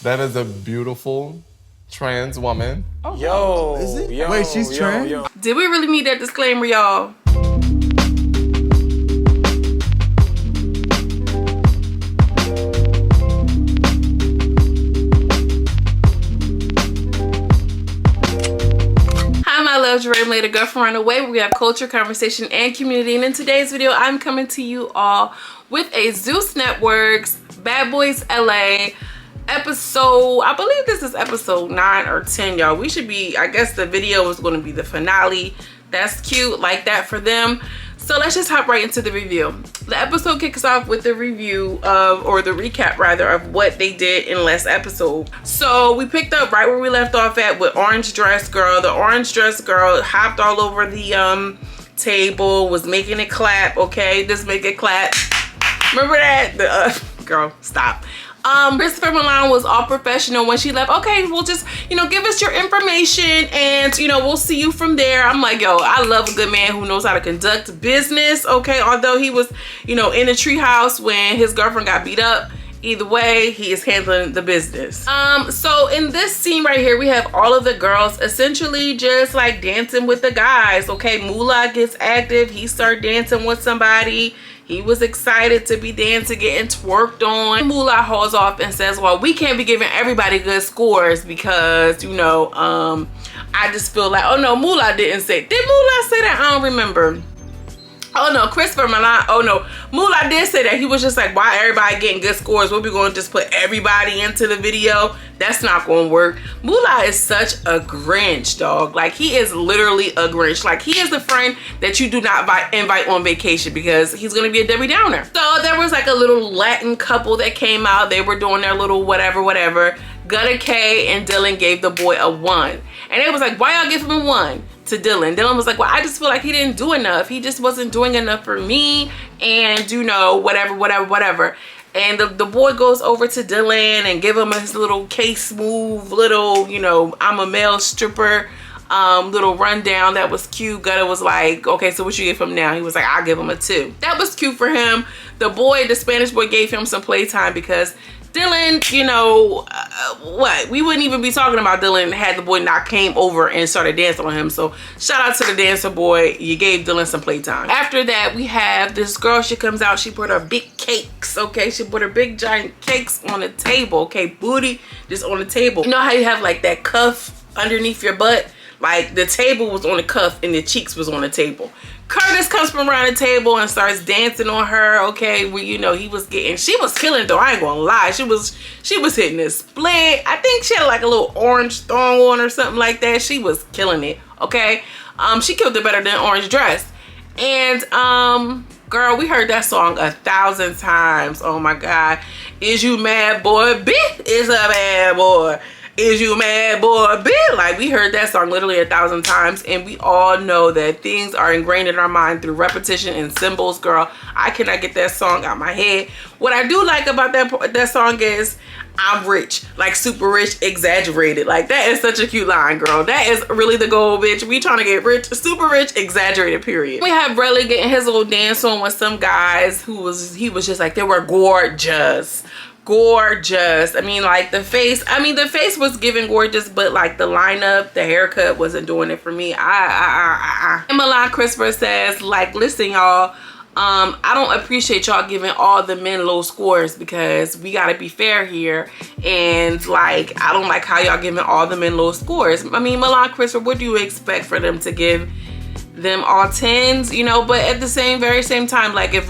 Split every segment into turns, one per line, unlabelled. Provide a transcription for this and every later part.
That is a beautiful trans woman.
Oh,
yo,
is it?
Yo,
Wait, she's trans?
Yo.
Did we really need that disclaimer, y'all? My love, Dre made a girlfriend run away, where we have culture, conversation, and community. And in today's video, I'm coming to you all with a Zeus Networks Bad Boys LA episode. I believe this is episode 9 or 10, y'all. We should be, I guess the video is going to be the finale. That's cute, like that for them. So let's just hop right into the review. The episode kicks off with the review of, or the recap rather, of what they did in last episode. So we picked up right where we left off at with Orange Dress Girl. The Orange Dress Girl hopped all over the table, was making it clap, okay? Just make it clap. Remember that? The girl, stop. Christopher Milan was all professional when she left. Okay, we'll just, you know, give us your information and, you know, we'll see you from there. I'm like, yo, I love a good man who knows how to conduct business, okay? Although he was, you know, in a treehouse when his girlfriend got beat up. Either way, he is handling the business. So in this scene right here, we have all of the girls essentially just like dancing with the guys, okay? Moolah gets active. He started dancing with somebody. He was excited to be dancing, getting twerked on. Moolah hauls off and says, well, we can't be giving everybody good scores because, you know, I just feel like, oh no, Moolah didn't say, did Moolah say that? I don't remember. Oh no, Christopher Milan, oh no, Moolah did say that. He was just like, why everybody getting good scores? What, we going to just put everybody into the video? That's not going to work. Moolah is such a Grinch, dog. Like, he is literally a Grinch. Like, he is the friend that you do not invite on vacation because he's going to be a Debbie Downer. So there was like a little Latin couple that came out. They were doing their little whatever. Gutta K and Dylan gave the boy a 1. And they was like, why y'all give him a 1? To Dylan. Dylan was like, well, I just feel like he didn't do enough. He just wasn't doing enough for me, and you know, whatever. And the boy goes over to Dylan and give him his little case move, little, you know, I'm a male stripper, little rundown. That was cute. Gutta was like, okay, so what you give him now? He was like, I'll give him a 2. That was cute for him. The Spanish boy gave him some playtime because Dylan, you know, what? We wouldn't even be talking about Dylan had the boy not came over and started dancing on him. So shout out to the dancer boy. You gave Dylan some playtime. After that, we have this girl. She comes out. She put her big cakes, okay? She put her big giant cakes on the table, okay? Booty just on the table. You know how you have like that cuff underneath your butt? Like the table was on the cuff and the cheeks was on the table. Curtis comes from around the table and starts dancing on her, okay? Well, you know, she was killing it though, I ain't gonna lie. She was hitting this split. I think she had like a little orange thong on or something like that. She was killing it, okay? She killed it better than Orange Dress. And, girl, we heard that song 1,000 times. Oh my God. Is you mad, boy? Bitch is a bad boy. Is you mad, boy? Bitch. Like, we heard that song literally 1,000 times, and we all know that things are ingrained in our mind through repetition and symbols. Girl, I cannot get that song out my head. What I do like about that song is I'm rich, like super rich, exaggerated. Like, that is such a cute line, girl. That is really the goal, bitch. We trying to get rich, super rich, exaggerated, period. We have Relly getting his little dance on with some guys he was just like, they were gorgeous. I mean, like the face was giving gorgeous, but like the lineup, the haircut wasn't doing it for me. And Milan Christopher says, like, listen, y'all, I don't appreciate y'all giving all the men low scores because we gotta be fair here. And like, I don't like how y'all giving all the men low scores. I mean, Milan Christopher, what do you expect for them to give them all 10s, you know? But at the very same time, like, if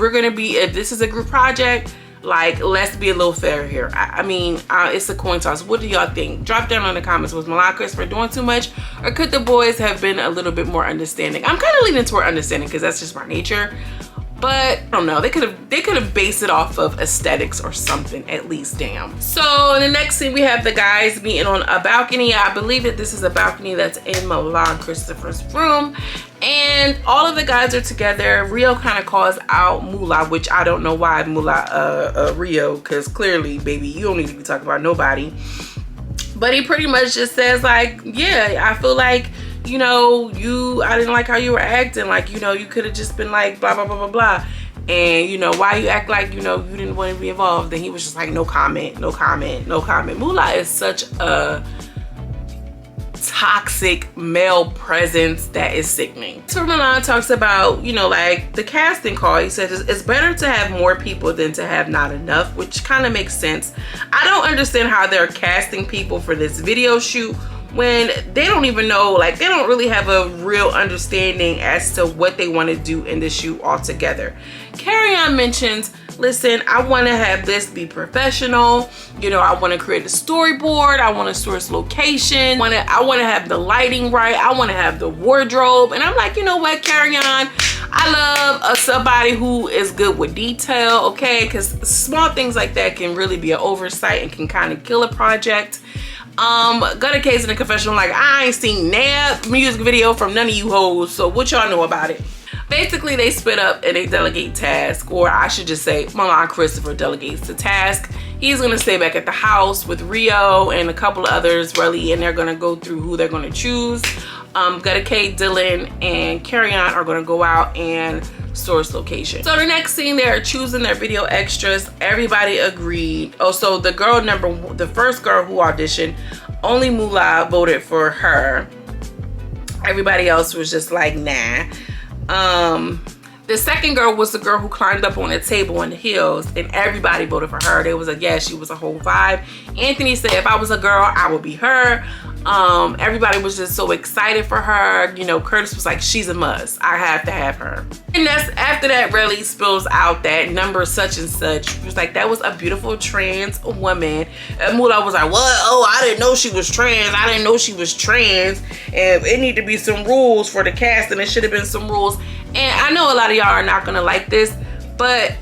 this is a group project, like, let's be a little fair here. I mean, it's a coin toss. What do y'all think? Drop down in the comments. Was Milan Christopher doing too much, or could the boys have been a little bit more understanding? I'm kind of leaning toward understanding because that's just my nature. But I don't know, they could have based it off of aesthetics or something, at least, damn. So in the next scene, we have the guys meeting on a balcony. I believe that this is a balcony that's in Milan Christopher's room. And all of the guys are together. Rio kind of calls out Moolah, which I don't know why Moolah, Rio, because clearly, baby, you don't need to be talking about nobody. But he pretty much just says, like, yeah, I feel like, you know, I didn't like how you were acting. Like, you know, you could have just been like, blah, blah, blah, blah, blah. And you know, why you act like, you know, you didn't want to be involved? And he was just like, no comment, no comment, no comment. Moolah is such a toxic male presence that is sickening. So Milan talks about, you know, like the casting call. He says it's better to have more people than to have not enough, which kind of makes sense. I don't understand how they're casting people for this video shoot when they don't even know, like they don't really have a real understanding as to what they want to do in the shoot altogether. Carry-On mentions, listen, I want to have this be professional. You know, I want to create a storyboard. I want to source location. I want to have the lighting right. I want to have the wardrobe. And I'm like, you know what, Carry-On, I love somebody who is good with detail, okay? Because small things like that can really be an oversight and can kind of kill a project. Got a case in the confessional, like, I ain't seen that music video from none of you hoes, so what y'all know about it? Basically, they split up and they delegate task, or I should just say Milan Christopher delegates the task. He's gonna stay back at the house with Rio and a couple of others, really, and they're gonna go through who they're gonna choose. Gutta K, Dylan, and Carry-On are gonna go out and source location. So the next scene, they're choosing their video extras. Everybody agreed. Oh, so the girl the first girl who auditioned, only Moolah voted for her. Everybody else was just like, nah. The second girl was the girl who climbed up on the table in the hills, and everybody voted for her. They was like, yeah, she was a whole vibe. Anthony said, if I was a girl, I would be her. Everybody was just so excited for her. You know, Curtis was like, she's a must. I have to have her. And that's after that really spills out that number such and such. He was like, that was a beautiful trans woman. And Moolah was like, what? Oh, I didn't know she was trans. I didn't know she was trans. And it need to be some rules for the cast, and it should have been some rules. And I know a lot of y'all are not gonna like this, but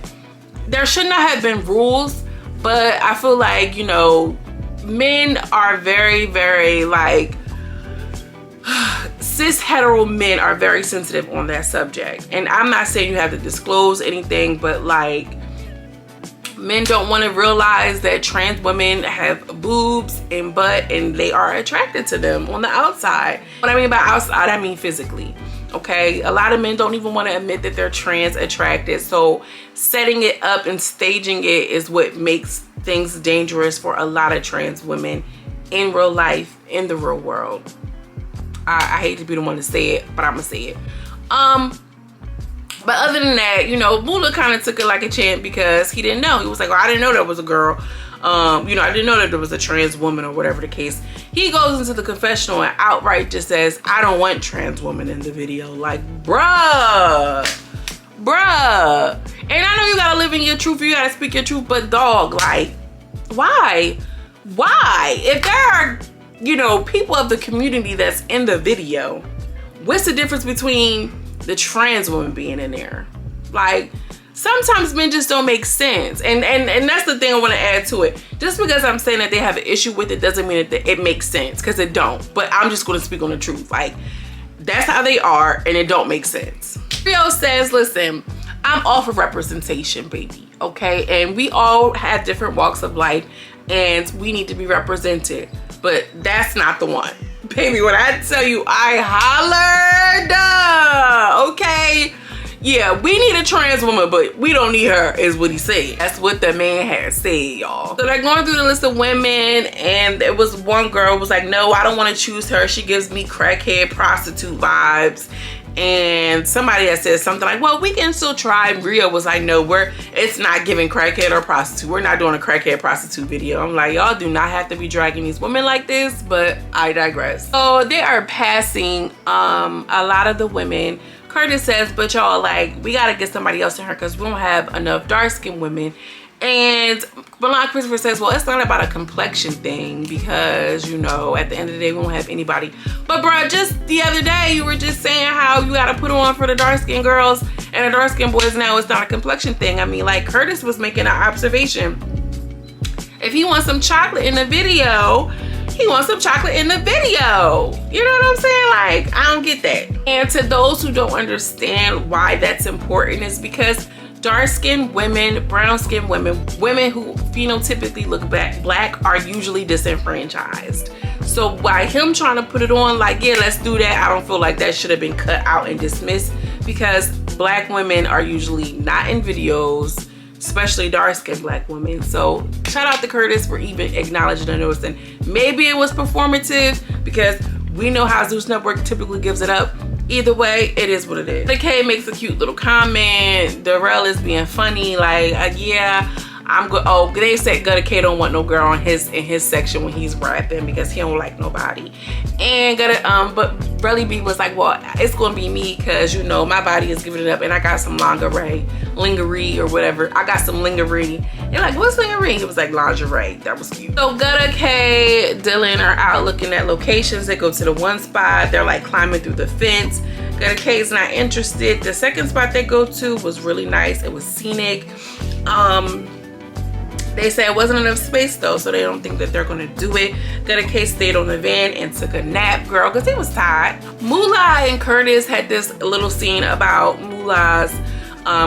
there should not have been rules. But I feel like, you know, men are very, very like, cis hetero men are very sensitive on that subject. And I'm not saying you have to disclose anything, but like, men don't want to realize that trans women have boobs and butt and they are attracted to them on the outside. What I mean by outside, I mean physically. Okay, a lot of men don't even want to admit that they're trans attracted. So setting it up and staging it is what makes things dangerous for a lot of trans women in real life, in the real world. I hate to be the one to say it, but I'm gonna say it. But other than that, you know, Moolah kind of took it like a champ because he didn't know. He was like, well, I didn't know that was a girl. You know, I didn't know that there was a trans woman or whatever the case. He goes into the confessional and outright just says, I don't want trans women in the video. Like, bruh. And I know you gotta live in your truth, you gotta speak your truth, but dog, like, why? If there are, you know, people of the community that's in the video, what's the difference between the trans woman being in there? Like, sometimes men just don't make sense. And that's the thing I want to add to it. Just because I'm saying that they have an issue with it doesn't mean that it makes sense, because it don't. But I'm just going to speak on the truth. Like, that's how they are, and it don't make sense. Rio says, listen, I'm all for representation, baby, okay? And we all have different walks of life, and we need to be represented. But that's not the one. Baby, when I tell you I hollered, okay? Yeah, we need a trans woman, but we don't need her, is what he said. That's what the man had said, y'all. So they're going through the list of women, and there was one girl who was like, no, I don't want to choose her. She gives me crackhead prostitute vibes. And somebody that said something like, well, we can still try. And Rio was like, no, it's not giving crackhead or prostitute. We're not doing a crackhead prostitute video. I'm like, y'all do not have to be dragging these women like this, but I digress. So they are passing a lot of the women. Curtis says, but y'all, like, we gotta get somebody else in here because we don't have enough dark-skinned women. And Milan Christopher says, well, it's not about a complexion thing because, you know, at the end of the day, we don't have anybody. But bro, just the other day, you were just saying how you gotta put on for the dark-skinned girls and the dark-skinned boys. Now it's not a complexion thing. I mean, like, Curtis was making an observation. If he wants some chocolate in the video, he wants some chocolate in the video. You know what I'm saying? Like, I don't get that. And to those who don't understand why that's important is because dark-skinned women, brown-skinned women, women who phenotypically look black are usually disenfranchised. So by him trying to put it on like, yeah, let's do that, I don't feel like that should have been cut out and dismissed because black women are usually not in videos, especially dark-skinned black women. So shout out to Curtis for even acknowledging and noticing. Maybe it was performative because we know how Zeus Network typically gives it up. Either way, it is what it is. The K makes a cute little comment. Darrell is being funny, like, yeah, I'm good. Oh, they said Gutter K don't want no girl in his section when he's rapping because he don't like nobody. And but Relly B was like, well, it's gonna be me because you know my body is giving it up, and I got some lingerie or whatever. I got some lingerie. They're like, what's lingerie? It was like lingerie. That was cute. So Gutter K, Dylan are out looking at locations. They go to the one spot. They're like climbing through the fence. Gutter K is not interested. The second spot they go to was really nice. It was scenic. They said it wasn't enough space though, so they don't think that they're gonna do it. Gutter K stayed on the van and took a nap, girl, because he was tired. Moolah and Curtis had this little scene about Moolah's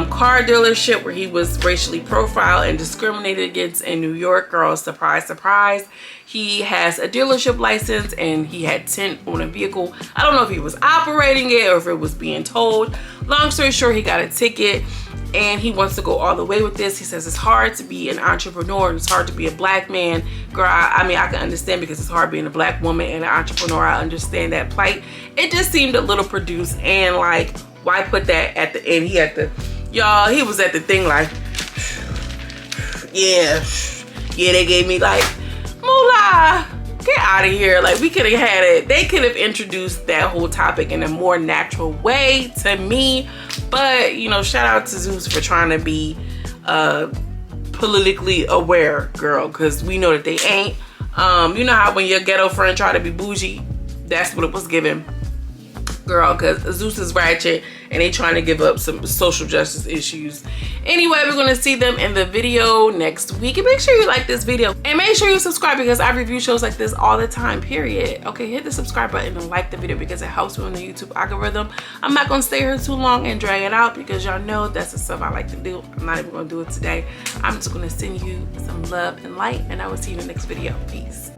car dealership where he was racially profiled and discriminated against in New York. Girl, surprise, surprise. He has a dealership license and he had tint on a vehicle. I don't know if he was operating it or if it was being towed. Long story short, he got a ticket and he wants to go all the way with this. He says it's hard to be an entrepreneur and it's hard to be a black man. Girl, I mean, I can understand because it's hard being a black woman and an entrepreneur. I understand that plight. It just seemed a little produced, and like, why put that at the end? He had to, y'all, he was at the thing like, yeah, they gave me like, Moolah, get out of here. Like, we could have had it. They could have introduced that whole topic in a more natural way to me. But, you know, shout out to Zeus for trying to be politically aware, girl, because we know that they ain't. You know how when your ghetto friend try to be bougie, that's what it was given, girl, because Zeus is ratchet and they trying to give up some social justice issues. Anyway, we're gonna see them in the video next week, and make sure you like this video and make sure you subscribe because I review shows like this all the time, period. Okay, hit the subscribe button and like the video because it helps me on the YouTube algorithm. I'm not gonna stay here too long and drag it out because y'all know that's the stuff I like to do. I'm not even gonna do it today. I'm just gonna send you some love and light, and I will see you in the next video. Peace.